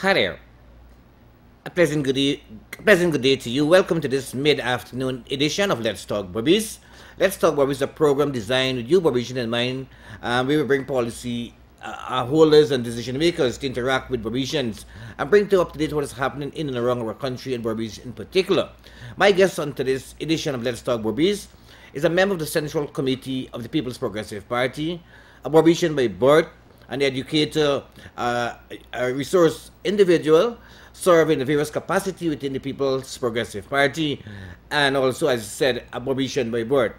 Hi there. Pleasant good day to you. Welcome to this mid-afternoon edition of Let's Talk Berbice. Let's Talk Berbice is a program designed with you, Barbician, in mind. We will bring policy holders and decision makers to interact with Barbicians and bring to up to date what is happening in and around our country and Berbice in particular. My guest on today's edition of Let's Talk Berbice is a member of the Central Committee of the People's Progressive Party, a Barbician by birth, an educator, a resource individual, serving in various capacity within the People's Progressive Party, and also, as I said, a Barbician by birth.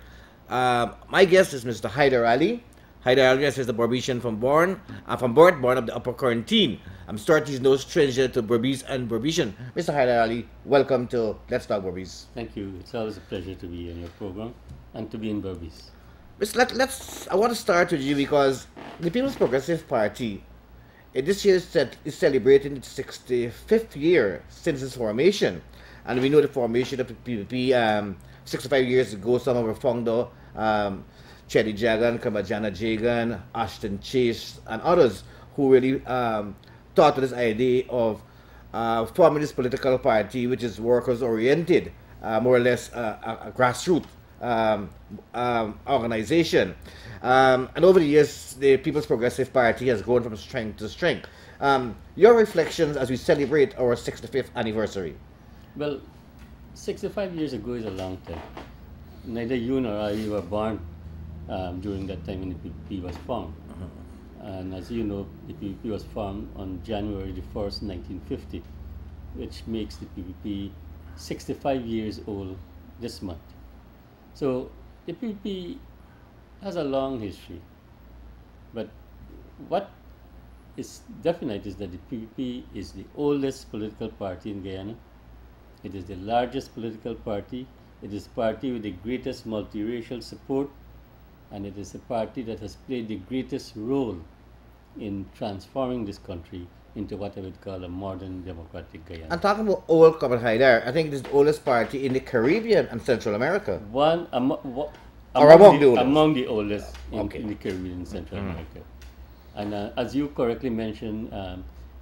My guest is Mr. Haider Ali. Haider Ali is the Barbician from birth, born of the Upper Quarantine. I'm certain he's no stranger to Berbice and Barbician. Mr. Haider Ali, welcome to Let's Talk Berbice. Thank you. It's always a pleasure to be in your program and to be in Berbice. I want to start with you because the People's Progressive Party this year is celebrating its 65th year since its formation. And we know the formation of the PPP 65 years ago. Some of our founder, Chetty Jagan, Kamajana Jagan, Ashton Chase, and others who really thought of this idea of forming this political party, which is workers oriented, more or less a grassroots organization. And over the years, the People's Progressive Party has grown from strength to strength. Your reflections as we celebrate our 65th anniversary? Well, 65 years ago is a long time. Neither you nor I were born during that time when the PPP was formed. And as you know, the PPP was formed on January the 1st, 1950, which makes the PPP 65 years old this month. So the PPP has a long history, but what is definite is that the PPP is the oldest political party in Guyana. It is the largest political party. It is a party with the greatest multiracial support, and it is a party that has played the greatest role in transforming this country into what I would call a modern democratic Guyana. I'm talking about old Comrade Haider. I think it is the oldest party in the Caribbean and Central America. Among the oldest in the Caribbean and Central America. And as you correctly mentioned,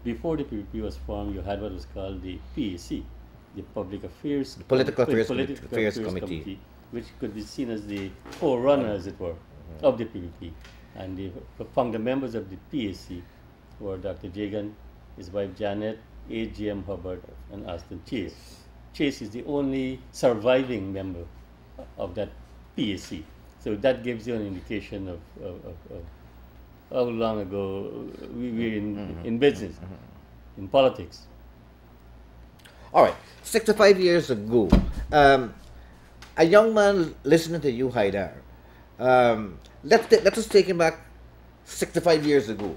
before the PPP was formed, you had what was called the PAC, the Political Affairs Committee, which could be seen as the forerunner, as it were, of the PPP. And the founder members of the PAC were Dr. Jagan, his wife Janet, A.G.M. Hubbard, and Aston Chase. Chase is the only surviving member of that PAC. So that gives you an indication of how long ago we were in business, in politics. All right, 65 years ago, a young man listening to you, Haider, let us take him back 65 years ago.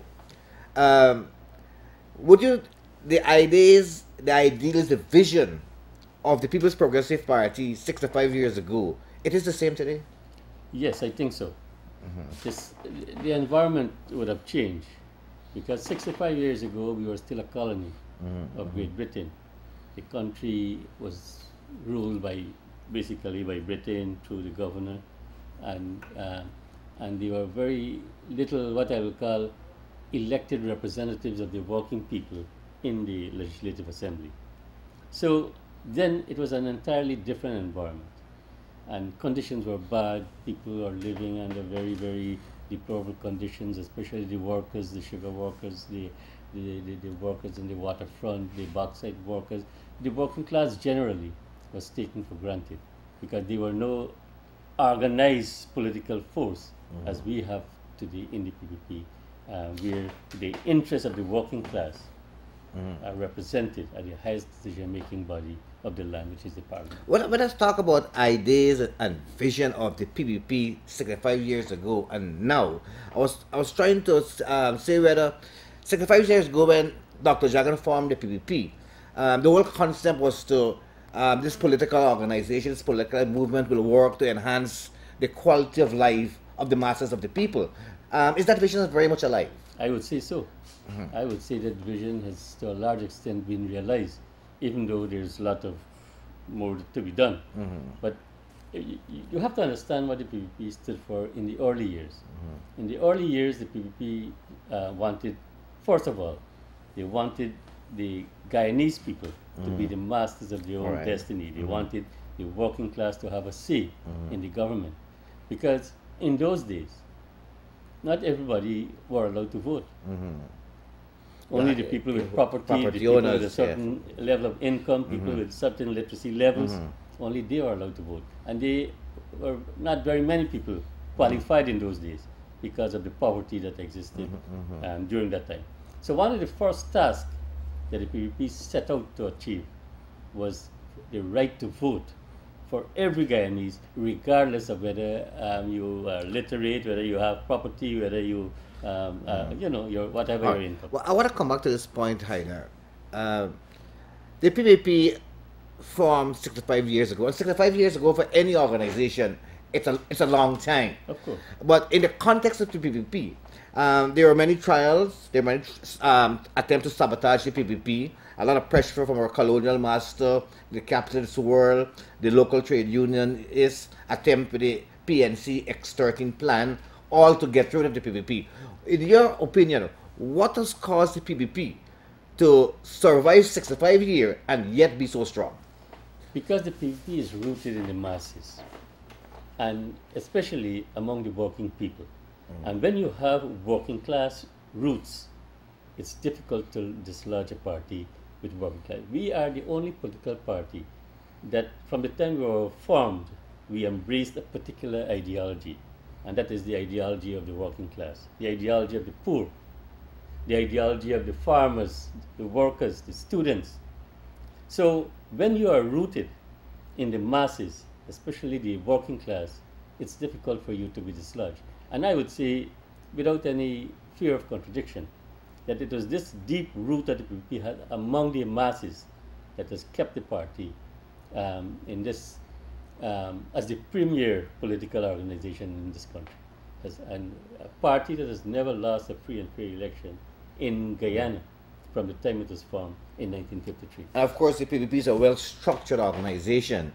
The ideals, the vision of the People's Progressive Party 65 years ago, it is the same today? Yes, I think so. The environment would have changed because 65 years ago we were still a colony of Great Britain. The country was ruled basically by Britain through the governor, and there were very little what I would call elected representatives of the working people in the Legislative Assembly. So then it was an entirely different environment, and conditions were bad. People were living under very, very deplorable conditions, especially the workers, the sugar workers, the workers in the waterfront, the bauxite workers. The working class generally was taken for granted because there were no organized political force as we have today in the PPP, where the interests of the working class are represented at the highest decision-making body of the land, which is the parliament. Well, let us talk about ideas and vision of the PPP 65 years ago and now. I was trying to say whether 65 years ago when Dr. Jagan formed the PPP, the whole concept was to this political organization, this political movement will work to enhance the quality of life of the masses of the people. Is that vision very much alive? I would say so. I would say that vision has to a large extent been realized, even though there's a lot of more to be done. But you have to understand what the PPP stood for in the early years. In the early years, the PPP wanted, first of all, they wanted the Guyanese people to be the masters of their own Right. destiny. They wanted the working class to have a say in the government. Because in those days, not everybody were allowed to vote. Only the people with property, the property people with a owners, yes. certain level of income, people with certain literacy levels, only they were allowed to vote. And they were not very many people qualified in those days because of the poverty that existed during that time. So one of the first tasks that the PPP set out to achieve was the right to vote for every Guyanese, regardless of whether you are literate, whether you have property, whether you, your whatever your income. Well, I want to come back to this point, Heiner. The PPP formed 65 years ago, and 65 years ago for any organization, it's a long time. Of course. But in the context of the PPP, there were many trials, there were many attempts to sabotage the PPP, a lot of pressure from our colonial master, the capitalist world, the local trade union is attempt with the PNC X13 plan, all to get rid of the PPP. In your opinion, what has caused the PPP to survive 65 years and yet be so strong? Because the PPP is rooted in the masses, and especially among the working people. And when you have working class roots, it's difficult to dislodge a party with working class. We are the only political party that from the time we were formed, we embraced a particular ideology, and that is the ideology of the working class, the ideology of the poor, the ideology of the farmers, the workers, the students. So when you are rooted in the masses, especially the working class, it's difficult for you to be dislodged. And I would say, without any fear of contradiction, that it was this deep root that the PPP had among the masses that has kept the party in this as the premier political organization in this country, and a party that has never lost a free and fair election in Guyana from the time it was formed in 1953. And of course, the PPP is a well-structured organization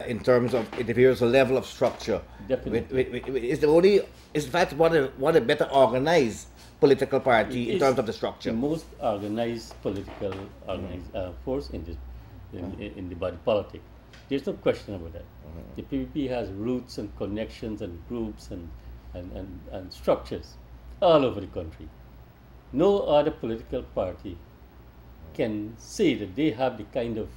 in terms of, it appears, a level of structure. Definitely. It's the only, it's in fact one of the better organized political party in terms of the structure. The most organized political force in this, in the body politic. There's no question about that. The PPP has roots and connections and groups and structures all over the country. No other political party can say that they have the kind of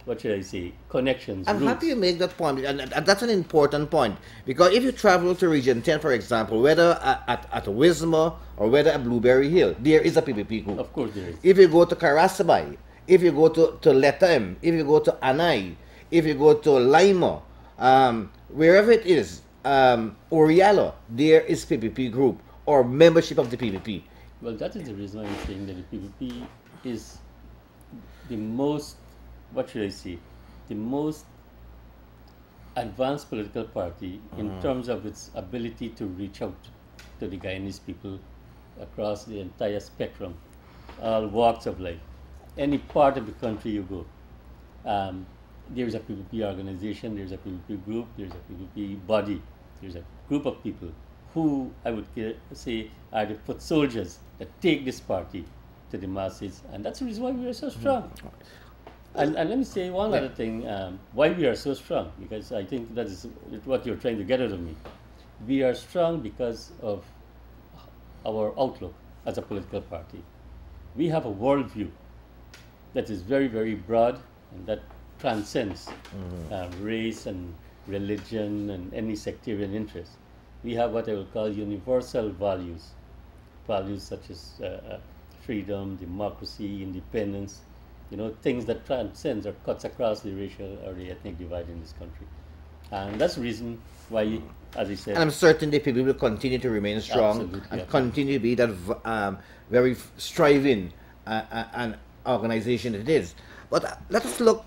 what should I say, connections. I'm roots. happy you make that point, and that's an important point, because if you travel to Region 10, for example, whether at Wisma or whether at Blueberry Hill, there is a PPP group. Of course there is. If you go to Karasabay, if you go to Letem, if you go to Anai, if you go to Lima, wherever it is, Oriala, there is PPP group or membership of the PPP. Well, that is the reason why I'm saying that the PPP is the most, what should I say, the most advanced political party in terms of its ability to reach out to the Guyanese people across the entire spectrum, all walks of life. Any part of the country you go, there's a PPP organization, there's a PPP group, there's a PPP body, there's a group of people who I would say are the foot soldiers that take this party to the masses, and that's the reason why we are so strong. And let me say one other thing, why we are so strong, because I think that is what you're trying to get out of me. We are strong because of our outlook as a political party. We have a worldview that is very, very broad and that transcends race and religion and any sectarian interest. We have what I would call universal values, values such as freedom, democracy, independence, things that transcends or cuts across the racial or the ethnic divide in this country. And that's the reason why, as I said... And I'm certain the people will continue to remain strong. Absolutely, and yeah. continue to be that very striving an organization it is. But let us look,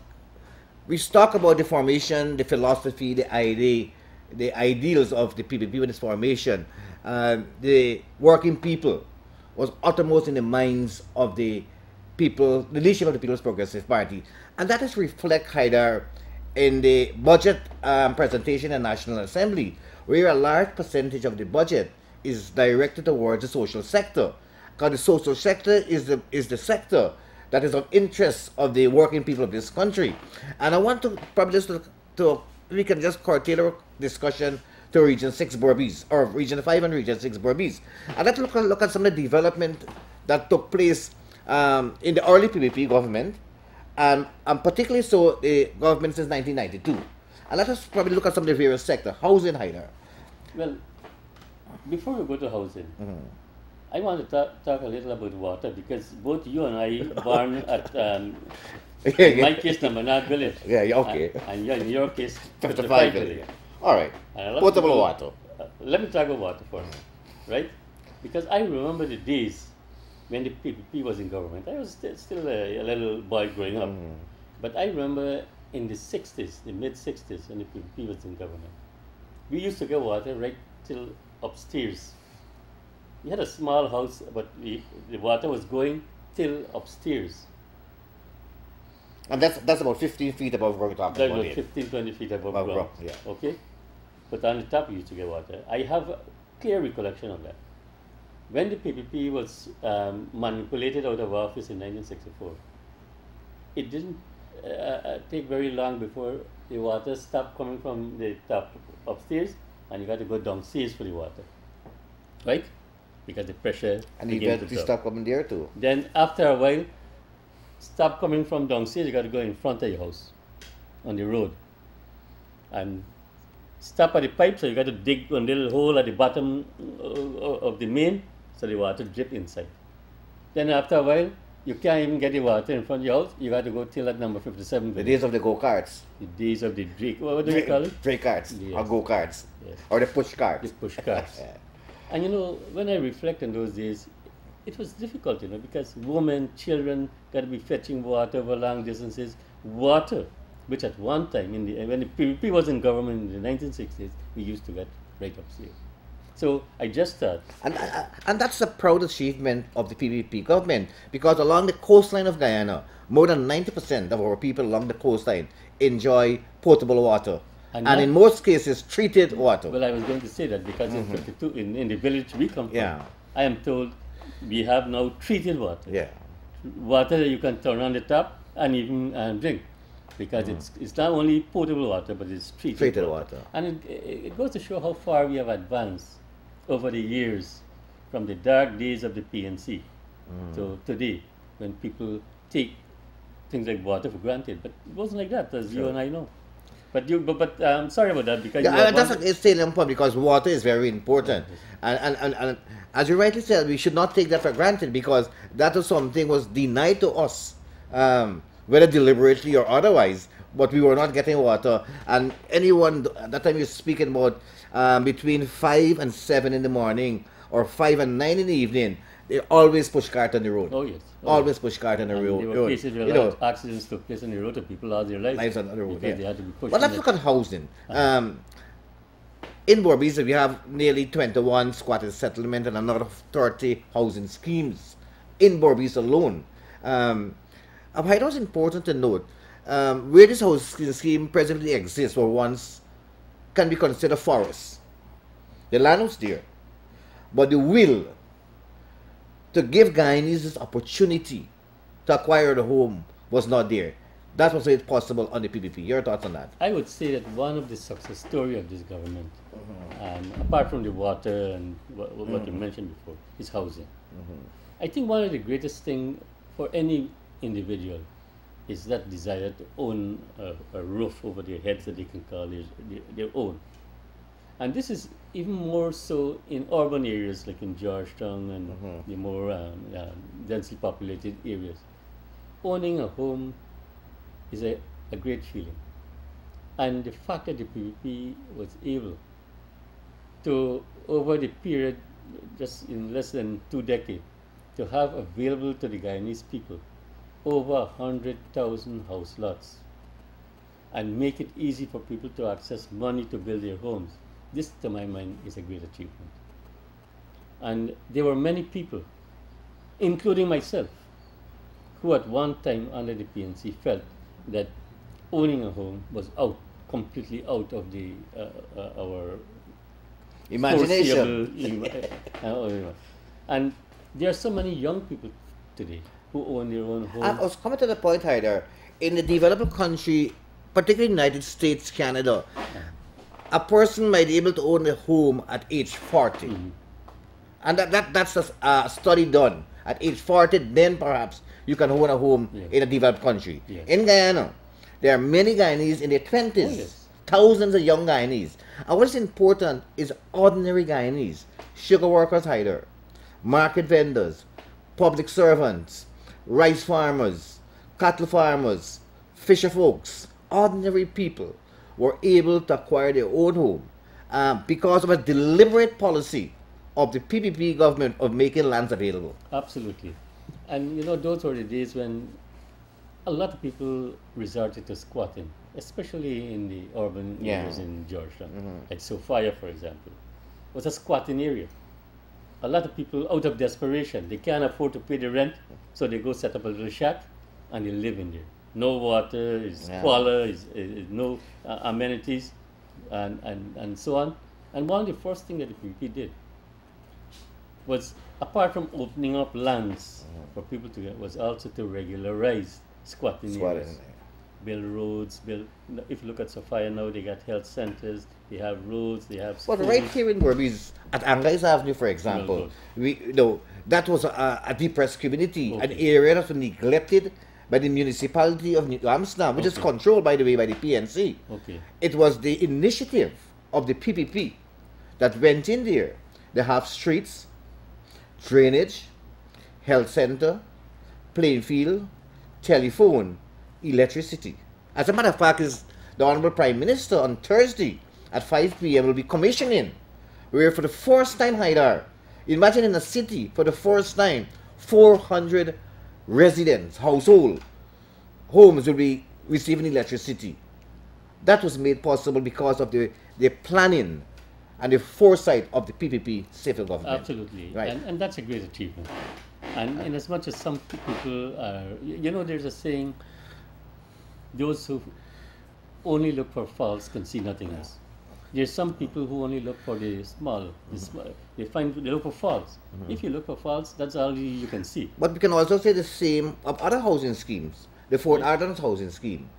we talk about the formation, the philosophy, the idea, the ideals of the PPP with its formation. The working people was uttermost in the minds of the people, the leadership of the People's Progressive Party. And that is reflect either in the budget presentation in National Assembly, where a large percentage of the budget is directed towards the social sector. because the social sector is the sector that is of interest of the working people of this country. And I want to probably just to we can just curtail our discussion to Region 6 Berbice, or Region 5 and Region 6 Berbice. And let's look at some of the development that took place in the early PPP government, and particularly so the government since 1992. And let us probably look at some of the various sectors. Housing, Hyder. Well, before we go to housing, I want to talk a little about water, because both you and I born at, in my case, Namanag village. Yeah, okay. And in your case, 55 village. All right. Potable water. Let me talk about water first, right? Because I remember the days when the PPP was in government. I was still a little boy growing up. But I remember in the 60s, the mid-60s, when the PPP was in government, we used to get water right till upstairs. We had a small house, but the water was going till upstairs. And that's about 15 feet above where we're talking That about was it. 15, 20 feet above Above ground. ground, yeah. Okay? But on the top, we used to get water. I have a clear recollection of that. When the PPP was manipulated out of office in 1964, it didn't take very long before the water stopped coming from the top upstairs, and you got to go downstairs for the water, right? Because the pressure And you began get to to drop. stop coming there too. Then after a while, stop coming from downstairs, you got to go in front of your house, on the road, and stop at the pipe, so you got to dig a little hole at the bottom of the main, so the water drip inside. Then after a while, you can't even get the water in front of your house, you got to go till at number 57. The days of the go-karts. The days of the Drake, what do we call it? Drake carts, Yes. or go-karts. Yes. Or the push carts. The push carts. And you know, when I reflect on those days, it was difficult, you know, because women, children got to be fetching water over long distances. Water, which at one time, when the PPP was in government in the 1960s, we used to get right upstairs. So I just thought, And that's a proud achievement of the PPP government, because along the coastline of Guyana, more than 90% of our people along the coastline enjoy potable water. And And that- in most cases, treated water. well, I was going to say that because in 52, in the village we come from, Yeah. I am told we have now treated water. Yeah. Water that you can turn on the tap and even drink, because it's not only potable water, but it's treated Water. And it goes to show how far we have advanced over the years, from the dark days of the PNC to today, when people take things like water for granted. But it wasn't like that, as you and I know. But sorry about that, because Yeah, you and that's a salient point, because water is very important. And as you rightly said, we should not take that for granted, because that is something was denied to us, whether deliberately or otherwise. But we were not getting water. And anyone, at that time you're speaking about between 5 and 7 in the morning, or 5 and 9 in the evening, they always push cart on the road. Oh yes. Always push cart on the And road. there were cases where You know, accidents took place on the road, and people lost their lives, lives on the road. because Yeah. they had to be pushed. Well, let's in look at housing. In Berbice, we have nearly 21 squatted settlement and another 30 housing schemes in Berbice alone. I know it's important to note where this housing scheme presently exists, or once can be considered forests. The land was there, but the will to give Guyanese this opportunity to acquire the home was not there. That was made possible on the PPP. Your thoughts on that? I would say that one of the success story of this government, apart from the water and what you mentioned before, is housing. I think one of the greatest thing for any individual is that desire to own a roof over their heads that they can call their own. And this is even more so in urban areas like in Georgetown and the more densely populated areas. Owning a home is a great feeling. And the fact that the PPP was able to, over the period, just in less than 2 decades, to have available to the Guyanese people over 100,000 house lots, and make it easy for people to access money to build their homes, this, to my mind, is a great achievement. And there were many people, including myself, who at one time under the PNC felt that owning a home was completely out of the our Imagination. and there are so many young people today who own their own I homes. was coming to the point, Hyder. In the developed country, particularly United States, Canada, a person might be able to own a home at age 40. And that's a study done. At age 40, then perhaps you can own a home Yes. in a developed country. Yes. In Guyana, there are many Guyanese in their 20s, Oh, yes. thousands of young Guyanese. And what's important is ordinary Guyanese, sugar workers, Hyder, market vendors, public servants, rice farmers, cattle farmers, fisher folks, ordinary people were able to acquire their own home because of a deliberate policy of the PPP government of making lands available. Absolutely. And you know, those were the days when a lot of people resorted to squatting, especially in the urban Yeah. areas in Georgetown. Like Sophia, for example, was a squatting area. A lot of people, out of desperation, they can't afford to pay the rent, so they go set up a little shack and they live in there. No water, is Yeah. squalor, is no amenities, and so on. And one of the first things that the PPP did was, apart from opening up lands for people to get, was also to regularize squatting areas. Squatting. Build roads, if you look at Sophia now, they got health centers, they have roads, they have But schools. right here in Berbice, at Angais Avenue, for example, that was a depressed community, an Okay. area that was neglected by the municipality of New Amsterdam, which is Okay. controlled, by the way, by the PNC. Okay. It was the initiative of the PPP that went in there. They have streets, drainage, health center, playing field, telephone, electricity. As a matter of fact, is the Honorable Prime Minister on Thursday at 5 p.m. will be commissioning, where for the first time, Haidar, imagine in a city for the first time, 400 residents, household, homes will be receiving electricity. That was made possible because of the planning and the foresight of the PPP civil government. Absolutely. Right. And that's a great achievement. And in as much as some people are, you know, there's a saying, those who only look for faults can see nothing else. There's some people who only look for the small, they look for faults. If you look for faults, that's all you can see. But we can also say the same of other housing schemes. The Fort Ardens housing scheme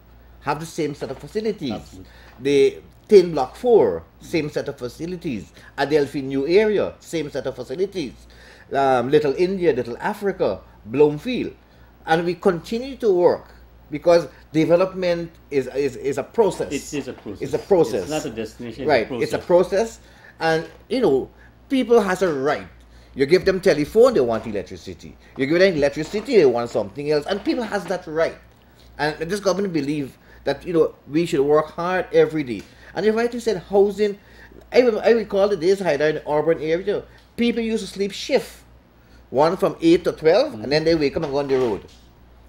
have the same set of facilities. Absolutely. The Tin Block 4, same set of facilities. Adelphi New Area, same set of facilities. Little India, Little Africa, Bloomfield. And we continue to work because development is a process. It is a process. It's a process. It's not a destination. Right. It's a process. And, you know, people has a right. You give them telephone, they want electricity. You give them electricity, they want something else. And people has that right. And this government believe that, you know, we should work hard every day. And you're right, you said housing. I recall the days I in the urban area. People used to sleep shift. One from 8 to 12, and then they wake up and go on the road.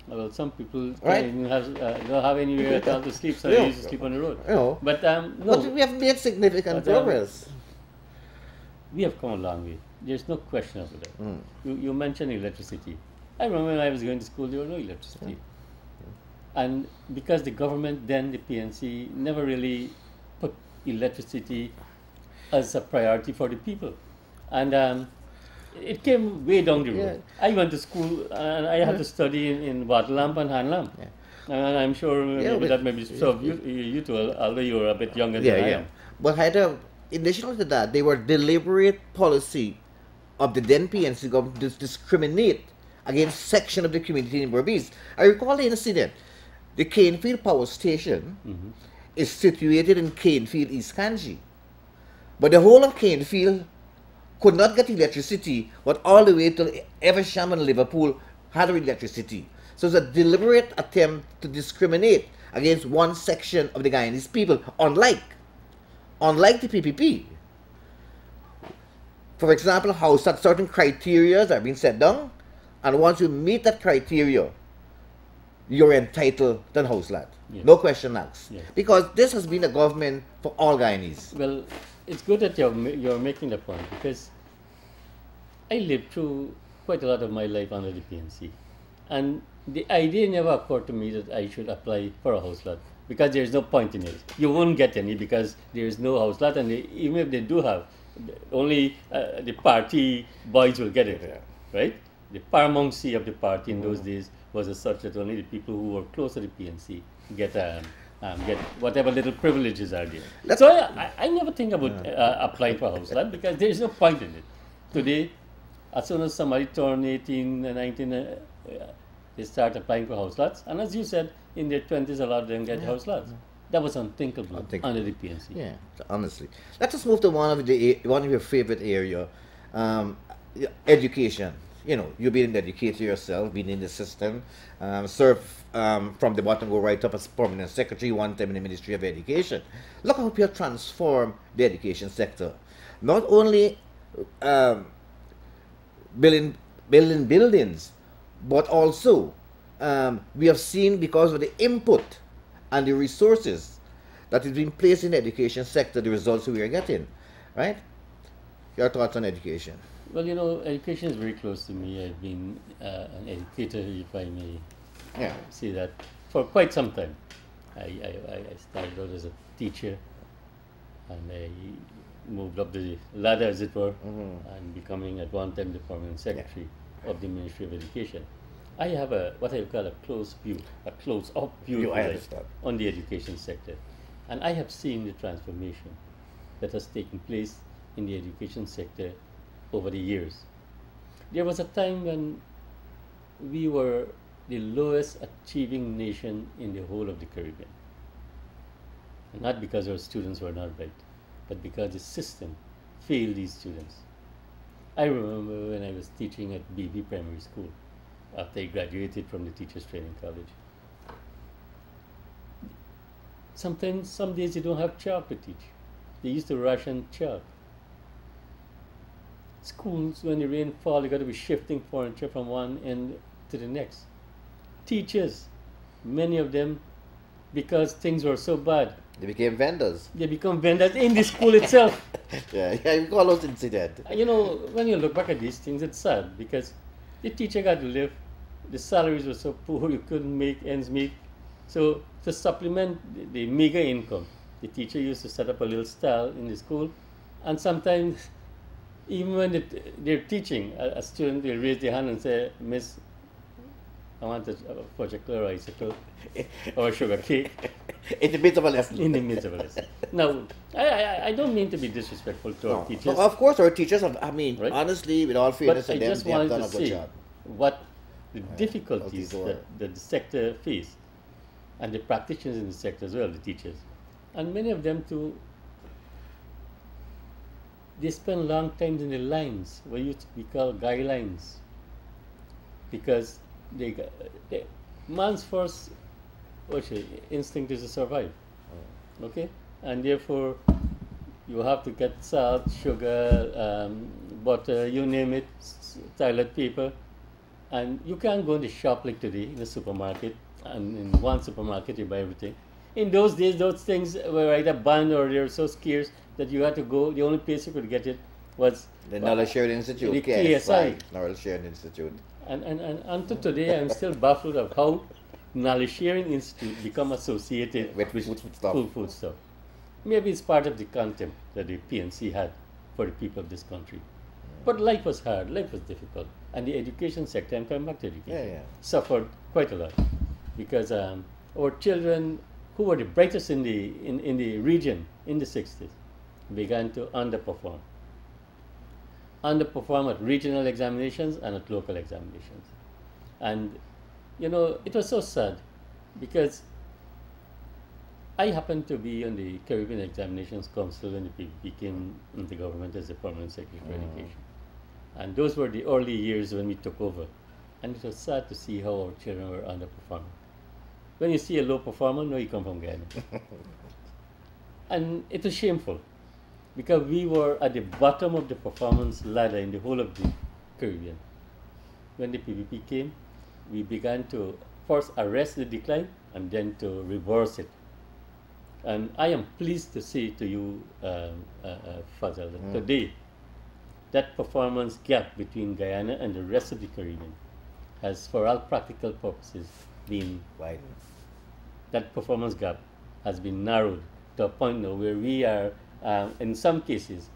Well, some people Right. don't have anywhere at all to sleep, so Yeah. they used to sleep on the road. You know. But no, But we have made significant But, progress. we have come a long way. There's no question about that. Mm. You mentioned electricity. I remember when I was going to school, there was no electricity. And because the government then, the PNC, never really put electricity as a priority for the people. And it came way down the road. I went to school and I had to study in water lamp and hand lamp. And I'm sure maybe that maybe served you too, although you were a bit younger than I am. But in addition to that, they were deliberate policy of the then PNC government to discriminate against section of the community in Berbice. I recall the incident. The Canefield Power Station is situated in Canefield, East Kanji. But the whole of Canefield could not get electricity, but all the way till Eversham and Liverpool had electricity. So it's a deliberate attempt to discriminate against one section of the Guyanese people, unlike the PPP. For example, how certain criteria are being set down, and once you meet that criteria, you're entitled to a house lot. Yes. No question asked. Yes. Because this has been a government for all Guyanese. Well, it's good that you're making the point, because I lived through quite a lot of my life under the PNC. And the idea never occurred to me that I should apply for a house lot, because there's no point in it. You won't get any because there's no house lot, and even if they do have, only the party boys will get it. right? The paramountcy of the party in those days was as such that only the people who were close to the PNC get whatever little privileges are there. So I never think about applying for house lot because there is no point in it. Today, as soon as somebody turned 18, 19, they start applying for house lots. And as you said, in their 20s, a lot of them get house lots. That was unthinkable under the PNC. Yeah, honestly. Let's just move to one of your favorite area, education. You know, you've been an educator yourself, been in the system, served from the bottom, go right up as permanent secretary one time in the Ministry of Education. Look how you transform the education sector. Not only building buildings, but also we have seen because of the input and the resources that is being placed in the education sector, the results we are getting, right? Your thoughts on education? Well, you know, education is very close to me. I've been an educator, if I may say that, for quite some time. I started out as a teacher, and I moved up the ladder, as it were, and becoming at one time the permanent secretary of the Ministry of Education. I have what I call a close up view on the education sector. And I have seen the transformation that has taken place in the education sector over the years. There was a time when we were the lowest achieving nation in the whole of the Caribbean. And not because our students were not bright, but because the system failed these students. I remember when I was teaching at BB Primary School, after I graduated from the Teachers Training College. Sometimes, some days you don't have chalk to teach. They used to ration chalk. Schools, when the rain falls, you got to be shifting furniture from one end to the next. Teachers, many of them, because things were so bad, they became vendors. They become vendors in the school itself. Yeah, you call those incidents. You know, when you look back at these things, it's sad because the teacher got to live. The salaries were so poor, you couldn't make ends meet. So to supplement the meager income, the teacher used to set up a little stall in the school, and sometimes even when they're teaching, a student will raise their hand and say, "Miss, I want a particular icicle or a sugar cake." In the midst of a lesson. In the midst of a lesson. Now, I don't mean to be disrespectful to our teachers. No, of course, our teachers have, right? Honestly, with all fairness to them, they have done a good job. What the difficulties that the sector face, and the practitioners in the sector as well, the teachers. And many of them too, they spend long times in the lines, what we call guidelines, because man's first instinct is to survive, okay? And therefore, you have to get salt, sugar, butter, you name it, toilet paper, and you can't go in the shop like today in the supermarket, and in one supermarket you buy everything. In those days, those things were either banned or they were so scarce that you had to go, the only place you could get it was the Knowledge Sharing Institute, the KSI. Knowledge Sharing Institute. And until today, I'm still baffled of how Knowledge Sharing Institute become associated with food stuff. Maybe it's part of the contempt that the PNC had for the people of this country. But life was hard, life was difficult. And the education sector, I'm coming back to education, suffered quite a lot. Because our children, who were the brightest in the region in the 60s, began to underperform. Underperform at regional examinations and at local examinations. And, you know, it was so sad because I happened to be on the Caribbean Examinations Council when it became into government as the permanent secretary for education. And those were the early years when we took over. And it was sad to see how our children were underperforming. When you see a low performer, no, you come from Guyana. And it was shameful because we were at the bottom of the performance ladder in the whole of the Caribbean. When the PPP came, we began to first arrest the decline and then to reverse it. And I am pleased to say to you, Fazal, that today, that performance gap between Guyana and the rest of the Caribbean has, for all practical purposes, been widened. That performance gap has been narrowed to a point now where we are, in some cases,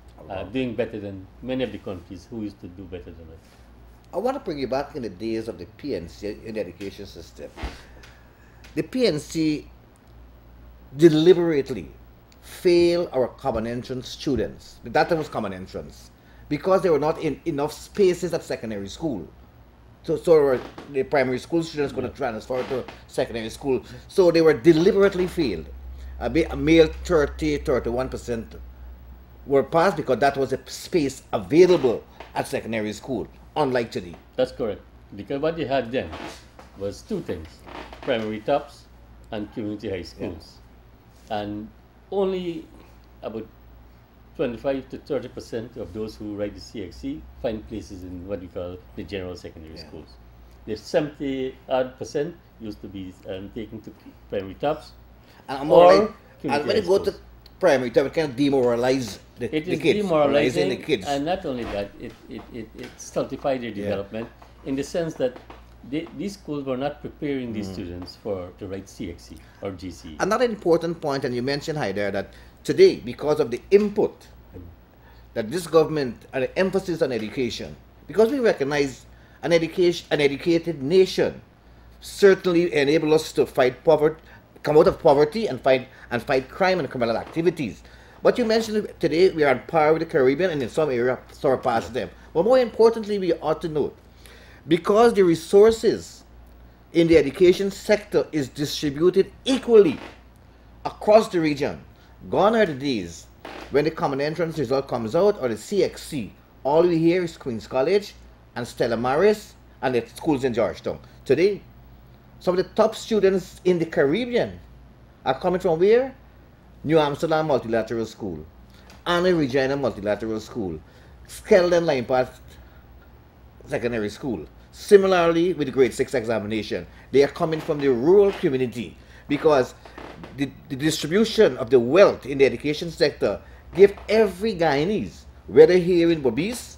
doing better than many of the countries who used to do better than us. I want to bring you back in the days of the PNC in the education system. The PNC deliberately failed our common entrance students. That time was common entrance because there were not enough spaces at secondary school. So the primary school students going to transfer to secondary school. So they were deliberately failed. A male 31% were passed because that was a space available at secondary school, unlike today. That's correct. Because what they had then was two things: primary tops and community high schools. And only about 25 to 30% of those who write the CXC find places in what we call the general secondary schools. The 70 odd percent used to be taken to primary tops. And more like, and when high you go to schools. primary, it kind of demoralize It the is kids, demoralizing, the kids. and not only that, it stultified their development in the sense that these schools were not preparing these students to write CXC or GC. Another important point, and you mentioned, Haider, that today, because of the input that this government and the emphasis on education, because we recognize an educated nation certainly enable us to fight poverty, come out of poverty, and fight crime and criminal activities. But you mentioned today we are on par with the Caribbean and in some areas surpass them. But more importantly, we ought to note, because the resources in the education sector is distributed equally across the region, gone are the days when the common entrance result comes out or the CXC. All we hear is Queen's College and Stella Maris and the schools in Georgetown. Today, some of the top students in the Caribbean are coming from where? New Amsterdam Multilateral School, Anna Regina Multilateral School, Skeldon Linepath Secondary School. Similarly, with the grade 6 examination, they are coming from the rural community because the distribution of the wealth in the education sector give every Guyanese, whether here in Berbice,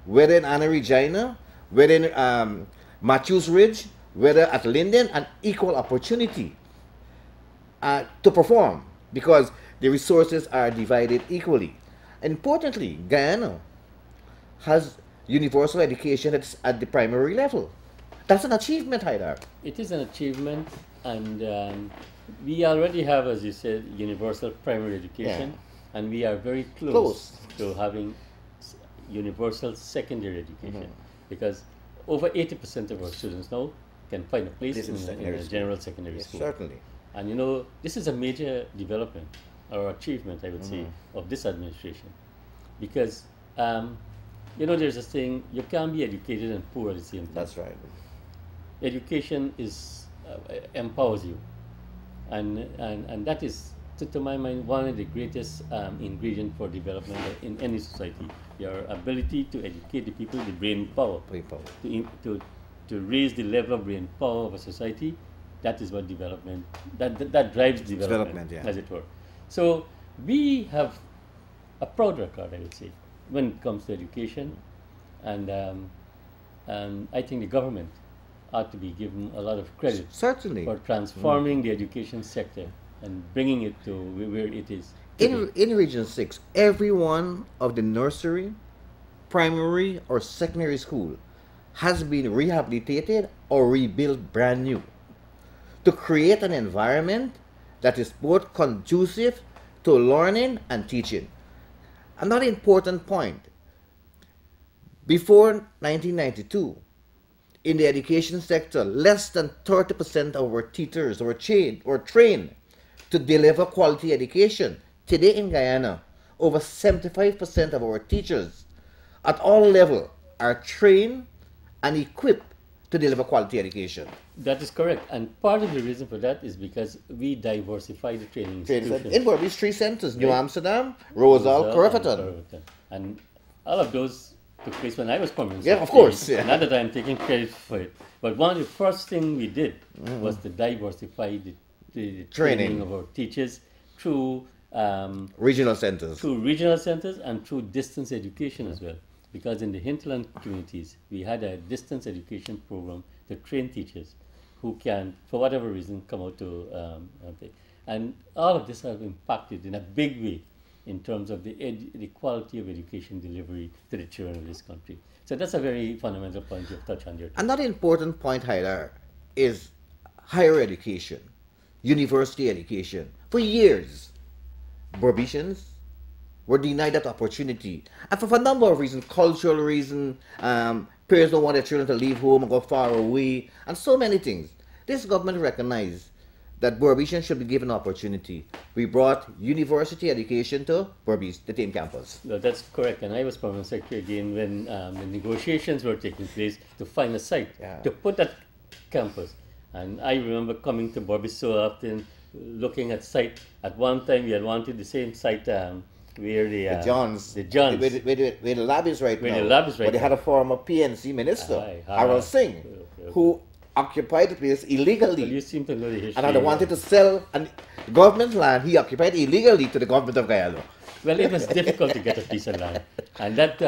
whether in Anna Regina, whether in Matthews Ridge, whether at Linden, an equal opportunity to perform because the resources are divided equally. Importantly, Guyana has universal education at the primary level. That's an achievement, Haidar. It is an achievement, and we already have, as you said, universal primary education, and we are very close to having universal secondary education because over 80% of our students now can find a place in a general secondary school. Certainly. And you know, this is a major development or achievement, I would say, of this administration. Because, you know, there's a saying, you can't be educated and poor at the same time. That's right. Education empowers you. And that is, to my mind, one of the greatest ingredients for development in any society. Your ability to educate the people, the brain power. To raise the level of brain power of a society. That is what development, that drives development, as it were. So we have a proud record, I would say, when it comes to education, and I think the government ought to be given a lot of credit certainly for transforming the education sector and bringing it to where it is today. In Region 6, every one of the nursery, primary, or secondary school has been rehabilitated or rebuilt brand new, to create an environment that is both conducive to learning and teaching. Another important point, before 1992, in the education sector, less than 30% of our teachers were trained to deliver quality education. Today in Guyana, over 75% of our teachers at all levels are trained and equipped to deliver quality education. That is correct, and part of the reason for that is because we diversify the training institutions. In Berbice, 3 centers: New Amsterdam, Rosal, Curveton. And all of those took place when I was permanent. Yeah, of course. Yeah. Not that I'm taking credit for it, but one of the first things we did was to diversify the training of our teachers through regional centers. Through regional centers and through distance education as well. Because in the hinterland communities, we had a distance education program to train teachers who can, for whatever reason, come out to and all of this have impacted in a big way in terms of the quality of education delivery to the children of this country. So that's a very fundamental point you've touched on there. Another important point, Hyder, is higher education, university education. For years, Barbicians were denied that opportunity. And for a number of reasons, cultural reasons, parents don't want their children to leave home and go far away, and so many things. This government recognized that Barbicians should be given opportunity. We brought university education to Berbice, the same campus. No, that's correct. And I was permanent secretary again when the negotiations were taking place to find a site to put that campus. And I remember coming to Berbice so often, looking at site. At one time, we had wanted the same site where The Johns. The Johns. Where the lab is right Where now. the lab is right But they had now. a former PNC minister, Aye, Harold Singh, okay. who occupied the place illegally. Well, you seem to know the history. And they wanted to sell and government land he occupied illegally to the government of Guyana. Well, it was difficult to get a piece of land. And that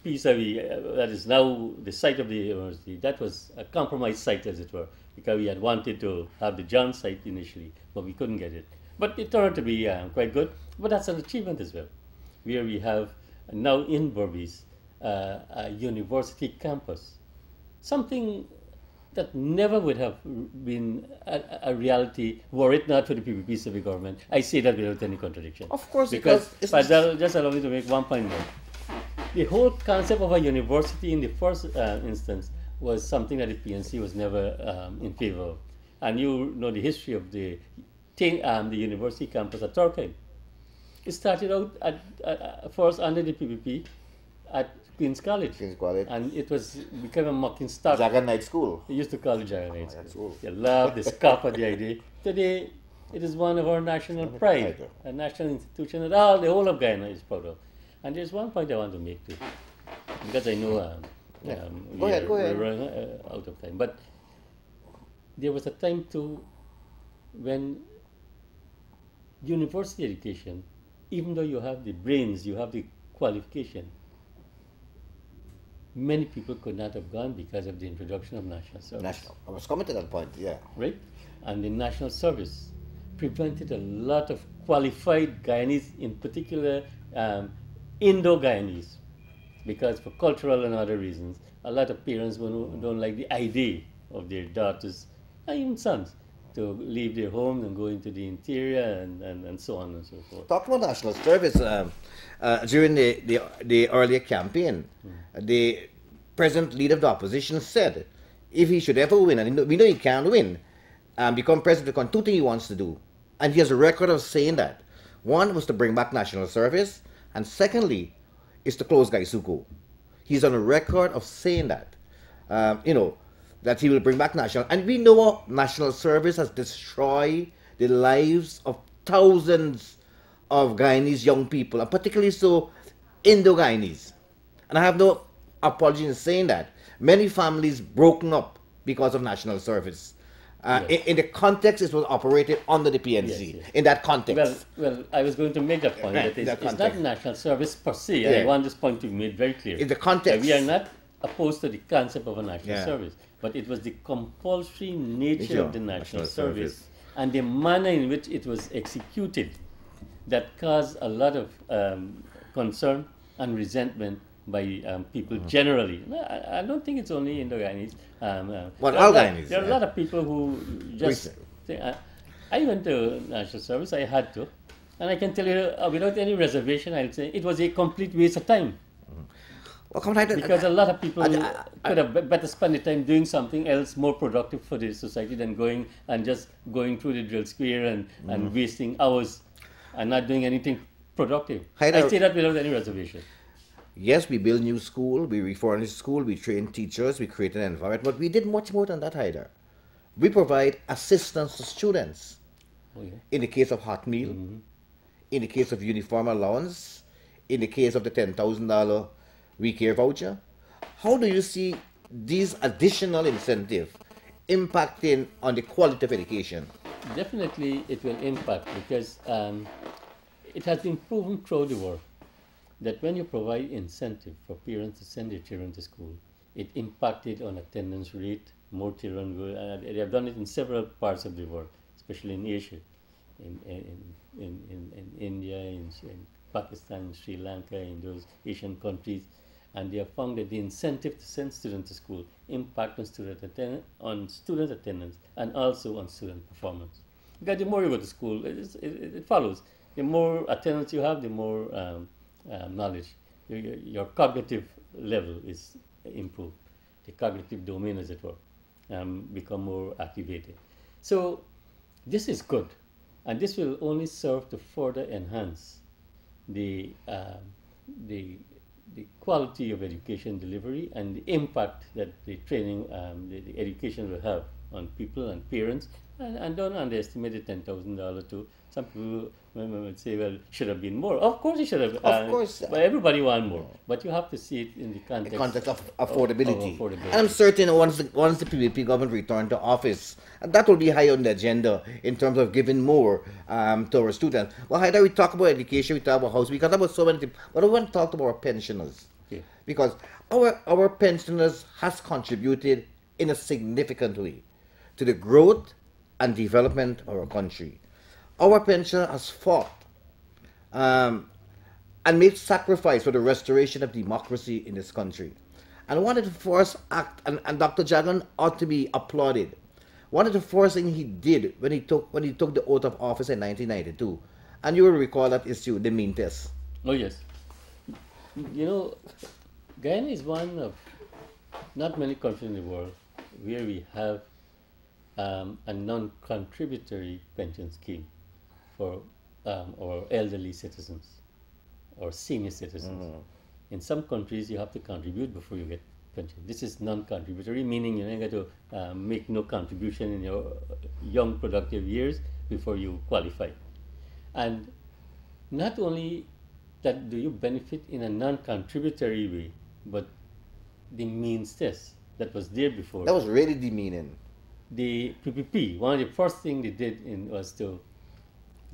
piece that is now the site of the university, that was a compromised site, as it were, because we had wanted to have the John site initially, but we couldn't get it. But it turned out to be quite good. But that's an achievement as well, where we have now in Berbice a university campus. Something that never would have been a reality were it not for the PPP civic government. I say that without any contradiction. Of course, because because just allow me to make one point more. The whole concept of a university in the first instance was something that the PNC was never in favor of. And you know the history of the university campus at Torquay. It started out at first under the PPP at Queen's College. Queen's College. And it became a mocking stock. Jagan Night School. They used to call it Guyana School. School. They love, they scoff at the idea. Today, it is one of our national pride, a national institution that the whole of Guyana is proud of. And there's one point I want to make too, because I know Go ahead. we're running out of time. But there was a time too when university education, even though you have the brains, you have the qualification, many people could not have gone because of the introduction of national service. I was coming to that point, yeah. Right? And the national service prevented a lot of qualified Guyanese, in particular Indo-Guyanese, because for cultural and other reasons, a lot of parents don't like the idea of their daughters, and even sons, to leave their homes and go into the interior and so on and so forth. Talking about national service, during the earlier campaign, the present leader of the opposition said if he should ever win, and we know he can't win, become president, there are two things he wants to do. And he has a record of saying that. One was to bring back national service, and secondly, is to close Gaisuko. He's on a record of saying that. That he will bring back national. And we know national service has destroyed the lives of thousands of Guyanese young people, and particularly so Indo-Guyanese. And I have no apology in saying that. Many families broken up because of national service. Yes. In the context, it was operated under the PNC. Yes. In that context. Well, I was going to make that point. Right, That that it's not context. national service per se. Yeah. I want this point to be made very clear. In the context. We are not opposed to the concept of a national Yeah. service, but it was the compulsory nature Sure. of the national National service service. and the manner in which it was executed that caused a lot of concern and resentment by people generally. No, I don't think it's only Indo-Guyanese. Well, all Guyanese, There are a yeah. lot of people who just think, I went to national service, I had to, and I can tell you without any reservation, I'll say it was a complete waste of time. Well, come on, Because a lot of people could have better spend the time doing something else more productive for the society than going through the drill square and wasting hours and not doing anything productive. I say that without any reservation. Yes, we build new school, we refurnish school, we train teachers, we create an environment, but we did much more than that either. We provide assistance to students. Oh, yeah. In the case of hot meal, in the case of uniform allowance, in the case of the $10,000 WeCare voucher. How do you see these additional incentives impacting on the quality of education? Definitely it will impact because it has been proven throughout the world that when you provide incentive for parents to send their children to school, it impacted on attendance rate, more children go, they have done it in several parts of the world, especially in Asia. in India, in Pakistan, Sri Lanka, in those Asian countries, and they have found that the incentive to send students to school impact on student attendance and also on student performance. Because the more you go to school, it follows. The more attendance you have, the more knowledge. Your cognitive level is improved. The cognitive domain, as it were, become more activated. So this is good, and this will only serve to further enhance the the the quality of education delivery and the impact that the training, the education will have on people and parents. And don't underestimate the $10,000 to some people would say, well, should have been more. Of course, it should have. Of course. But everybody want more. But you have to see it in the The context, context of affordability. of affordability. And I'm certain once the PPP government return to office, that will be high on the agenda in terms of giving more to our students. Well, either we talk about education, we talk about housing, we talk about so many things, but we want to talk about our pensioners. Okay. Because our pensioners has contributed in a significant way to the growth and development of our country. Our pensioner has fought and made sacrifice for the restoration of democracy in this country. And one of the first act, and Dr. Jagan ought to be applauded. One of the first things he did when he took the oath of office in 1992, and you will recall that issue, the mean test. Oh, yes. You know, Guyana is one of not many countries in the world where we have a non-contributory pension scheme for our elderly citizens or senior citizens. In some countries, you have to contribute before you get pension. This is non-contributory, meaning you don't get to make no contribution in your young productive years before you qualify. And not only that do you benefit in a non-contributory way, but the means test that was there before. That was really demeaning. The PPP, one of the first things they did was to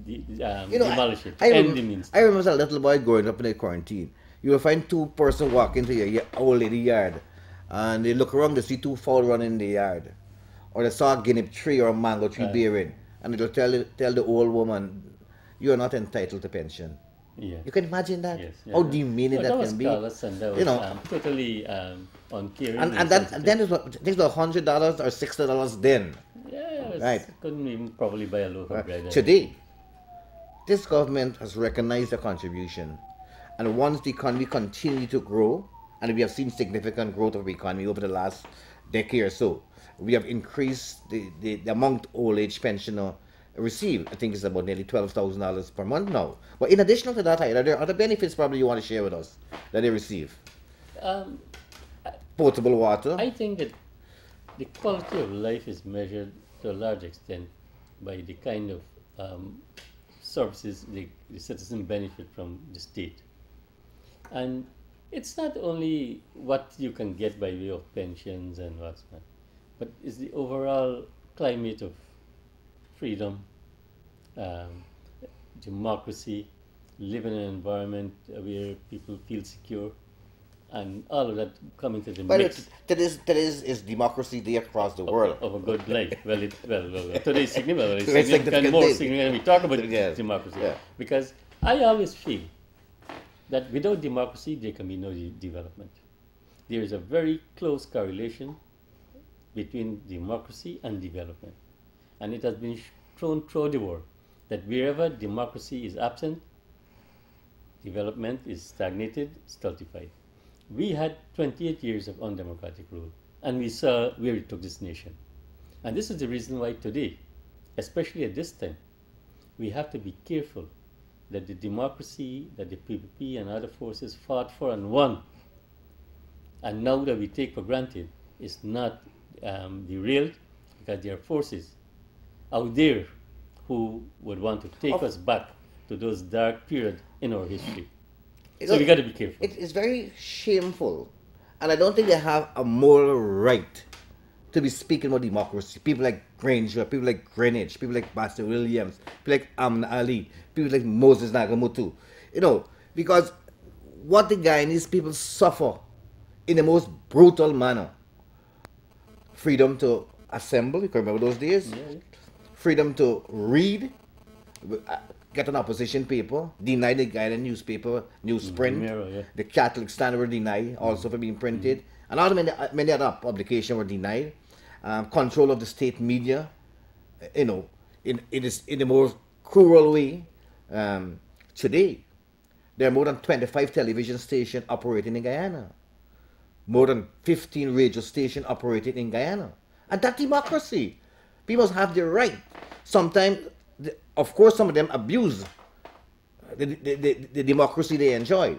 You know, demolish it, I end the means I remember as a little boy growing up in the quarantine. You will find two persons walk into your old lady yard, and they look around, they see two fowl running in the yard, or they saw a guinea tree or a mango tree bearing, and they'll tell the old woman, "You are not entitled to pension." Yeah. You can imagine that? Yes. How demeaning that was can be. callous and that was You know, totally uncaring. and then it was $100 or $60 then. Yeah, Right. Couldn't even probably buy a loaf of bread. Today, this government has recognized the contribution, and once the economy continue to grow, and we have seen significant growth of the economy over the last decade or so, we have increased the amount old age pensioner receive. I think it's about nearly $12,000 per month now. But in addition to that, are there other benefits probably you want to share with us that they receive? Um, Potable water. I think that the quality of life is measured to a large extent by the kind of services the citizen benefit from the state. And it's not only what you can get by way of pensions and what's not, but it's the overall climate of freedom, democracy, live in an environment where people feel secure, and all of that coming to the But mix that is democracy there across the world. of a good life. Well, today is significant. It's It's significant, more significant. significant. We talk about Yes. democracy Yeah. because I always feel that without democracy there can be no development. There is a very close correlation between democracy and development, and it has been shown throughout the world that wherever democracy is absent, development is stagnated, stultified. We had 28 years of undemocratic rule, and we saw where it took this nation. And this is the reason why today, especially at this time, we have to be careful that the democracy that the PPP and other forces fought for and won, and now that we take for granted, is not derailed, because there are forces out there who would want to take us back to those dark periods in our history. So we got to be careful. It is very shameful, and I don't think they have a moral right to be speaking about democracy. People like Granger, people like Greenwich, people like Buster Williams, people like Amna Ali, people like Moses Nagamutu. You know, because what the Guyanese people suffer in the most brutal manner. Freedom to assemble, you can remember those days. Yeah. Freedom to read, get an opposition paper, deny the Guyana newspaper, newsprint. Mirror, yeah. The Catholic Standard were denied also for being printed. And other many other publications were denied. Control of the state media, it is in a more cruel way. Today, there are more than 25 television stations operating in Guyana, more than 15 radio stations operating in Guyana. And that democracy. People have the right. Sometimes, of course, some of them abuse the democracy they enjoy.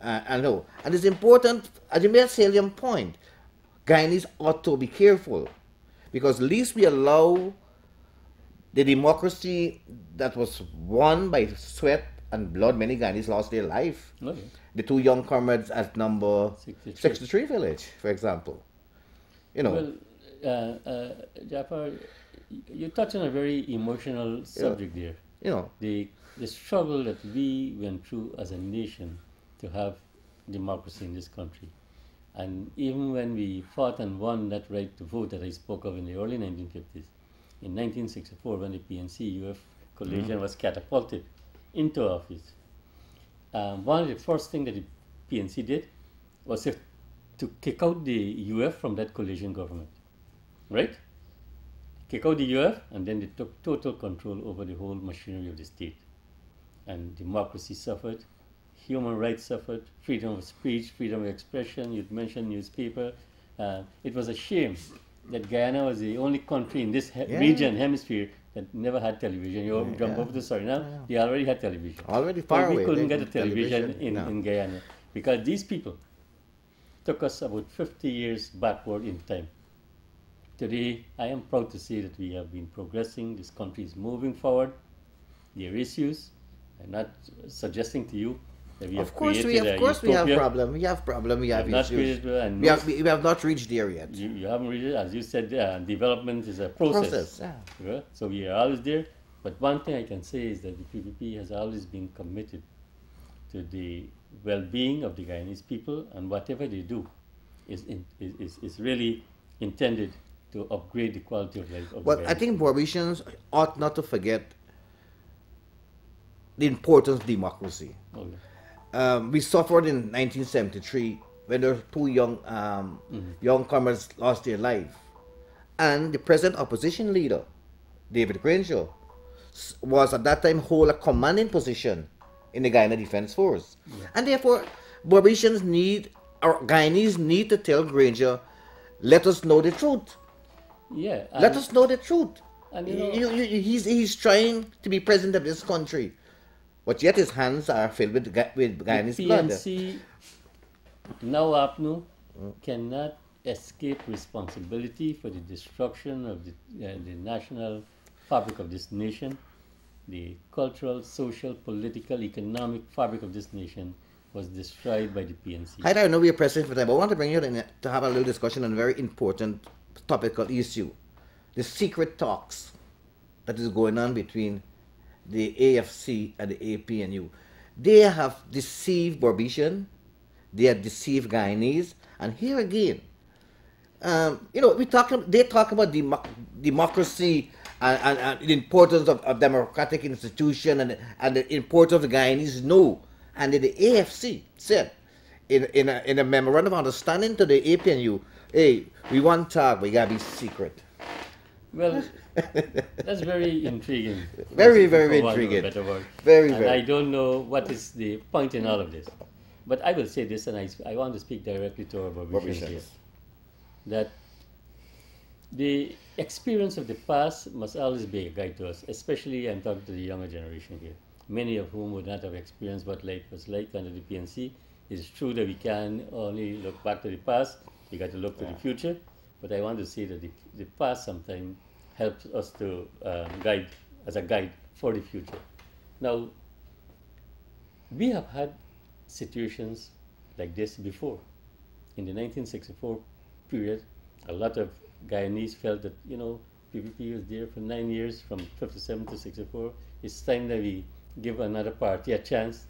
I know. And it's important, as you made a salient point, Guyanese ought to be careful because at least we allow the democracy that was won by sweat and blood. Many Guyanese lost their life. Okay. The two young comrades at number 63. 63 village, for example. Well, Jafar, you touch on a very emotional subject there. The struggle that we went through as a nation to have democracy in this country. And even when we fought and won that right to vote that I spoke of in the early 1950s, in 1964, when the PNC-UF coalition was catapulted into office, one of the first things that the PNC did was to kick out the UF from that coalition government, right? Kick out the UF, and then they took total control over the whole machinery of the state. And democracy suffered, human rights suffered, freedom of speech, freedom of expression. You mentioned newspaper. It was a shame that Guyana was the only country in this region, hemisphere, that never had television. You jump over to sorry now. They already had television. Already far away. We couldn't get a television in Guyana because these people took us about 50 years backward in time. Today, I am proud to say that we have been progressing. This country is moving forward. There are issues. I'm not suggesting to you that we have created a utopia. Of course we have problem. We have problem. We have issues. We have not reached there yet. You haven't reached it. As you said, development is a process. Yeah. So we are always there. But one thing I can say is that the PPP has always been committed to the well-being of the Guyanese people, and whatever they do is really intended to upgrade the quality of life of the Guyanese. I think Barbicians ought not to forget the importance of democracy. Okay. We suffered in 1973 when there were two young comrades lost their life. And the present opposition leader, David Granger, was at that time hold a commanding position in the Guyana Defense Force. Yeah. And therefore, Barbicians Guyanese need to tell Granger, let us know the truth. Yeah. Let us know the truth. And he's trying to be president of this country. But yet his hands are filled with Guyanese blood. PNC, now APNU, cannot escape responsibility for the destruction of the national fabric of this nation. The cultural, social, political, economic fabric of this nation was destroyed by the PNC. I don't know we are president for time, but I want to bring you in to have a little discussion on a very important topical issue. The secret talks that is going on between the AFC and the APNU. They have deceived Barbician, they have deceived Guyanese, and here again, they talk about democracy and the importance of democratic institution and the importance of the Guyanese. No, and the AFC said in a memorandum of understanding to the APNU, hey, we want to talk, but you gotta be secret. Well, that's very intriguing. Very intriguing. Very. I don't know what is the point in all of this. But I will say this, and I want to speak directly to our Barbicians here, that the experience of the past must always be a guide to us, especially I'm talking to the younger generation here, many of whom would not have experienced what life was like under the PNC. It's true that we can only look back to the past, we got to look to the future, but I want to say that the past sometimes helps us to guide, as a guide for the future. Now, we have had situations like this before. In the 1964 period, a lot of Guyanese felt that, PPP was there for 9 years, from 57 to 64. It's time that we give another party a chance.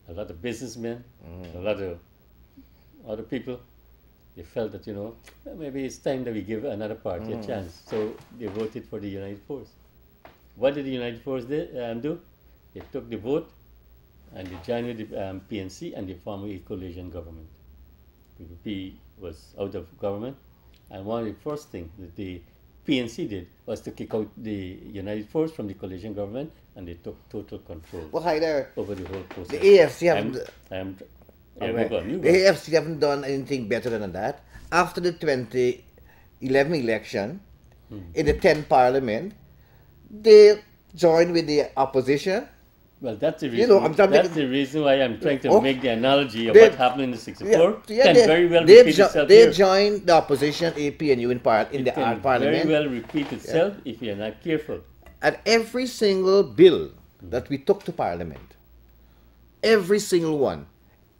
A lot of businessmen, a lot of other people, they felt that, maybe it's time that we give another party a chance. So they voted for the United Force. what did the United Force do? They took the vote and they joined with the PNC and they formed a coalition government. PPP was out of government, and one of the first things that the PNC did was to kick out the United Force from the coalition government, and they took total control Well, hi there. over the whole process. The AFC haven't. Yeah, go on, you The go. AFC haven't done anything better than that. After the 2011 election, in the 10th Parliament, they joined with the opposition. Well, that's the reason. You know, that's the reason why I'm trying to Oh, make the analogy of they- what happened in the '64 Yeah, can they, very well they, repeat itself they here. joined the opposition, APNU, in the Can Parliament. very well repeat itself if you're not careful. And every single bill that we took to Parliament, every single one,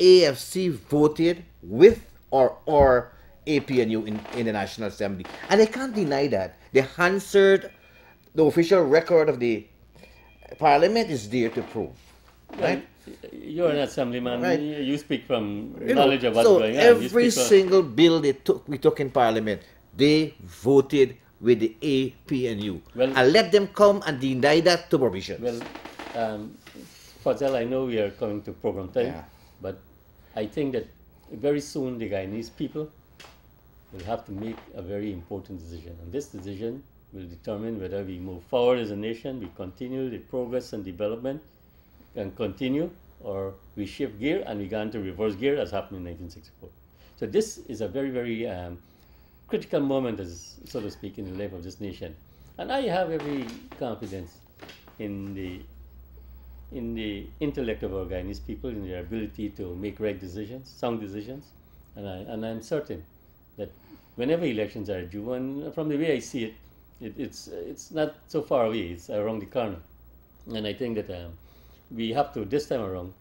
AFC voted with or APNU in the National Assembly. And they can't deny that. They answered the official record of the Parliament is there to prove. Right? You're an assemblyman. Right. You speak from You know, knowledge of what's so going on. You every speak single bill we took in Parliament, they voted with the APNU. Well- And let them come and deny that to Barbicians. Well, Fazal, I know we are coming to program time, Yeah. but I think that very soon the Guyanese people will have to make a very important decision. And this decision will determine whether we move forward as a nation, we continue the progress and development, and continue, or we shift gear and we go into reverse gear as happened in 1964. So this is a very, very critical moment, as so to speak, in the life of this nation. And I have every confidence in the intellect of our Guyanese people, in their ability to make right decisions, sound decisions, and I'm certain that whenever elections are due, and from the way I see it, it's not so far away, it's around the corner. And I think that we have to, this time around,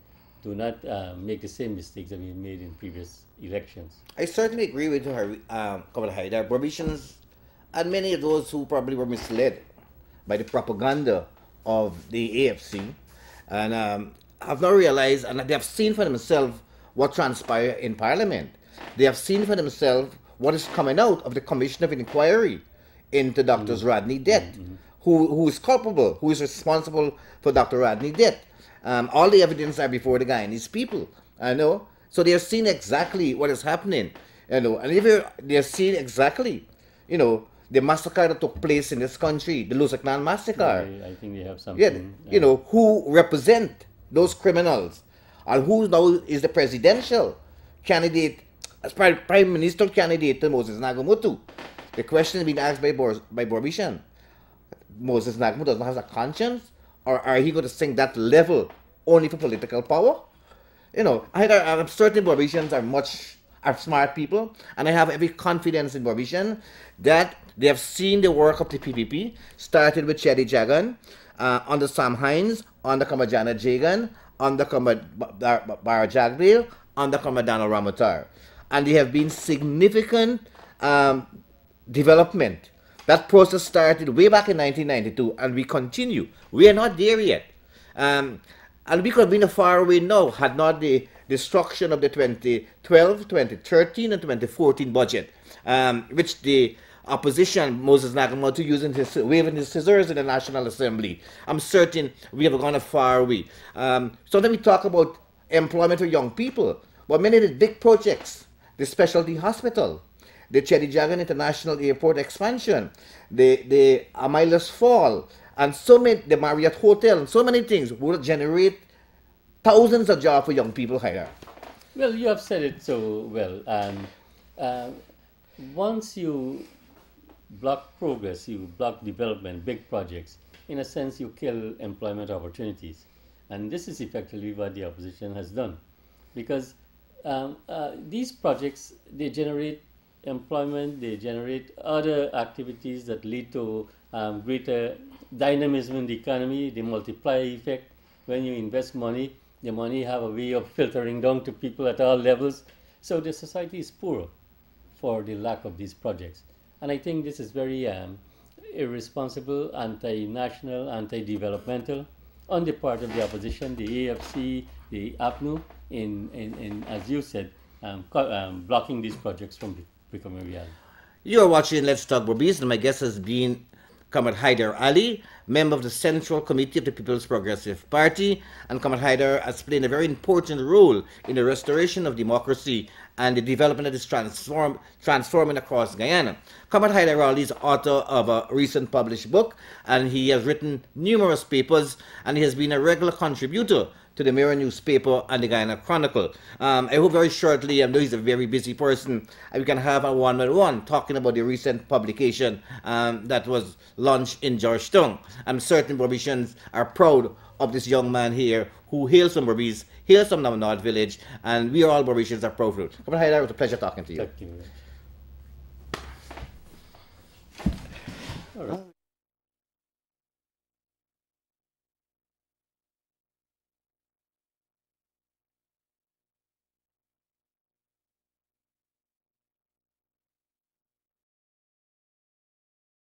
do not make the same mistakes that we made in previous elections. I certainly agree with her, Comrade Haidar. Barbicians and many of those who probably were misled by the propaganda of the AFC and have not realized, and they have seen for themselves what transpired in Parliament. They have seen for themselves what is coming out of the Commission of Inquiry into Dr. Rodney death, who is culpable, who is responsible for Dr. Rodney death. All the evidence are before the Guyanese people, I know. So they are seeing exactly what is happening, you know. And if they are seeing exactly, you know, the massacre that took place in this country, the Lusaknan massacre. I think they have something. Yeah, you know, who represent those criminals, and who now is the presidential candidate, as prime minister candidate to Moses Nagamutu. The question is being asked by Barbician. Moses Nagamutu doesn't have a conscience, or are he going to sink that level only for political power? You know, I'm certain Barbicians are smart people, and I have every confidence in Barbician that they have seen the work of the PPP, started with Chetty Jagan, under Sam Hines, under Kamajana Jagan, under Bar Jagdale, under Donald Ramatar. And there have been significant development. That process started way back in 1992, and we continue. We are not there yet. And we could have been far away now had not the destruction of the 2012, 2013, and 2014 budget, which the opposition, Moses Nagamoto, waving his scissors in the National Assembly. I'm certain we have gone far away. Sometimes we talk about employment for young people, but many of the big projects, the specialty hospital, the Chetty Jagan International Airport expansion, the Amilas Fall, and so many, the Marriott Hotel, and so many things will generate thousands of jobs for young people here. Well, you have said it so well. Once you block progress, you block development, big projects, in a sense you kill employment opportunities. And this is effectively what the opposition has done. Because these projects, they generate employment, they generate other activities that lead to greater dynamism in the economy, the multiplier effect. When you invest money, the money have a way of filtering down to people at all levels. So the society is poor for the lack of these projects. And I think this is very irresponsible, anti-national, anti-developmental on the part of the opposition, the AFC, the APNU, in as you said, blocking these projects from becoming reality. You are watching Let's Talk Berbice, and my guest has been Comrade Haider Ali, member of the Central Committee of the People's Progressive Party, and Comrade Haider has played a very important role in the restoration of democracy and the development that is transforming across Guyana. Comrade Haider Ali is author of a recent published book, and he has written numerous papers, and he has been a regular contributor to the Mirror newspaper and the Guyana Chronicle. I hope very shortly, I know he's a very busy person, and we can have a one-on-one talking about the recent publication that was launched in Georgetown. I'm certain Barbicians are proud of this young man here who hails from Berbice, hails from the North Village, and we all Barbicians are proud of it. Comrade Haider, it was a pleasure talking to you. Thank you. All right.